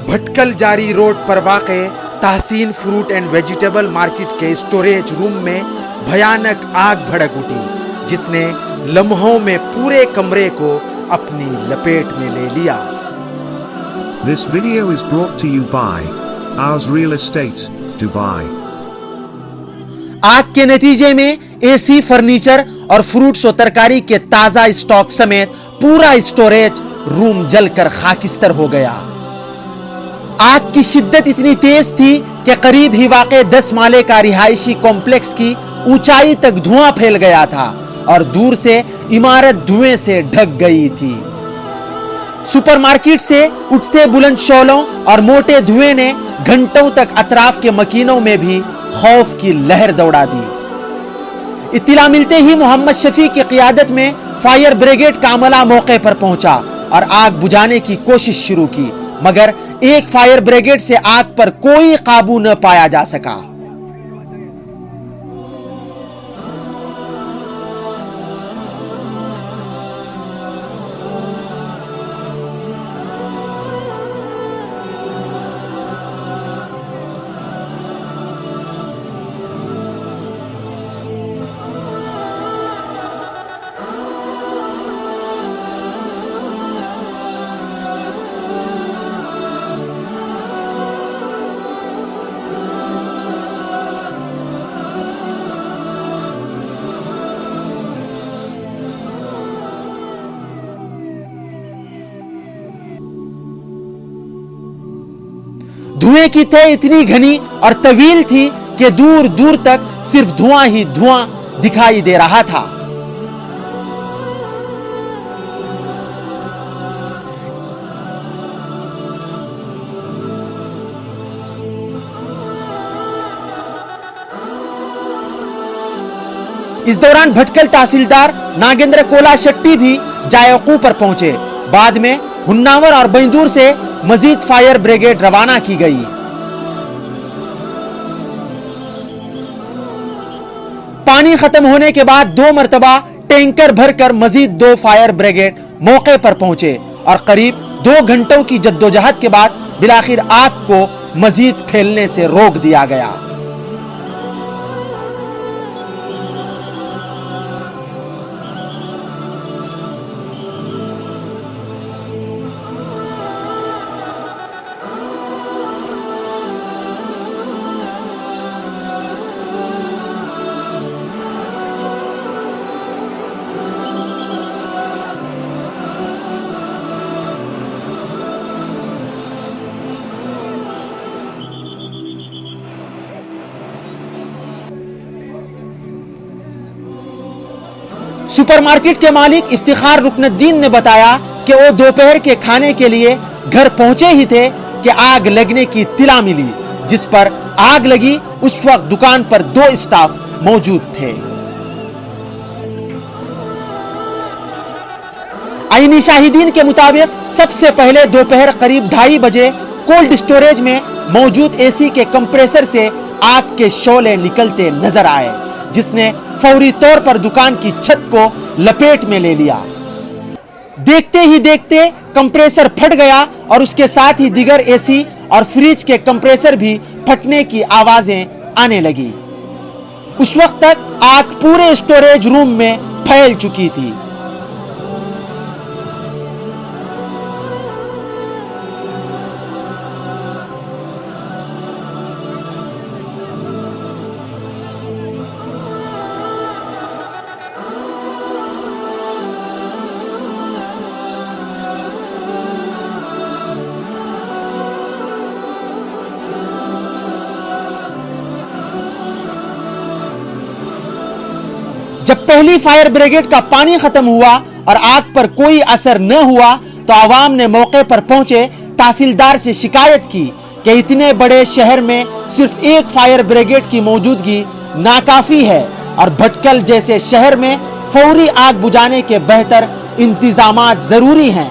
بھٹکل جاری روڈ پر واقع تحسین فروٹ اینڈ ویجیٹیبل مارکیٹ کے اسٹوریج روم میں بھیانک آگ بھڑک اٹھی جس نے لمحوں میں پورے کمرے کو اپنی لپیٹ میں لے لیا۔ This video is brought to you by Ours Real Estate, Dubai۔ آگ کے نتیجے میں اے سی، فرنیچر اور فروٹس و ترکاری کے تازہ اسٹاک سمیت پورا اسٹوریج روم جل کر خاکستر ہو گیا۔ آگ کی شدت اتنی تیز تھی کہ قریب ہی واقع 10 مالے کا رہائشی کمپلیکس کی اونچائی تک دھواں پھیل گیا تھا اور دور سے عمارت دھوئیں سے ڈھک گئی تھی۔ سپر مارکیٹ سے اٹھتے بلند شعلوں اور موٹے دھوئیں نے گھنٹوں تک اطراف کے مکینوں میں بھی خوف کی لہر دوڑا دی۔ اطلاع ملتے ہی محمد شفیع کی قیادت میں فائر بریگیڈ کا عملہ موقع پر پہنچا اور آگ بجھانے کی کوشش شروع کی، مگر ایک فائر بریگیڈ سے آگ پر کوئی قابو نہ پایا جا سکا۔ دھوئیں کی تہ اتنی گھنی اور طویل تھی کہ دور دور تک صرف دھواں ہی دھواں دکھائی دے رہا تھا۔ اس دوران بھٹکل تحصیلدار ناگیندر کولا شٹی بھی جائے وقوع پر پہنچے۔ بعد میں ہناور اور بیندور سے مزید فائر بریگیڈ روانہ کی گئی۔ پانی ختم ہونے کے بعد 2 مرتبہ ٹینکر بھر کر مزید 2 فائر بریگیڈ موقع پر پہنچے اور قریب 2 گھنٹوں کی جدوجہد کے بعد بالآخر آگ کو مزید پھیلنے سے روک دیا گیا۔ سپر مارکیٹ کے مالک افتخار رکن الدین نے بتایا کہ وہ دوپہر کے کھانے کے لیے گھر پہنچے ہی تھے کہ آگ لگنے کی اطلاع ملی۔ جس پر آگ لگی اس وقت دکان پر 2 اسٹاف موجود تھے۔ عینی شاہدین کے مطابق سب سے پہلے دوپہر قریب 2:30 بجے کولڈ اسٹوریج میں موجود اے سی کے کمپریسر سے آگ کے شعلے نکلتے نظر آئے، جس نے فوری طور پر دکان کی چھت کو لپیٹ میں لے لیا۔ دیکھتے ہی دیکھتے کمپریسر پھٹ گیا اور اس کے ساتھ ہی دیگر اے سی اور فریج کے کمپریسر بھی پھٹنے کی آوازیں آنے لگی۔ اس وقت تک آگ پورے اسٹوریج روم میں پھیل چکی تھی۔ جب پہلی فائر بریگیڈ کا پانی ختم ہوا اور آگ پر کوئی اثر نہ ہوا تو عوام نے موقع پر پہنچے تحصیلدار سے شکایت کی کہ اتنے بڑے شہر میں صرف ایک فائر بریگیڈ کی موجودگی ناکافی ہے اور بھٹکل جیسے شہر میں فوری آگ بجھانے کے بہتر انتظامات ضروری ہیں۔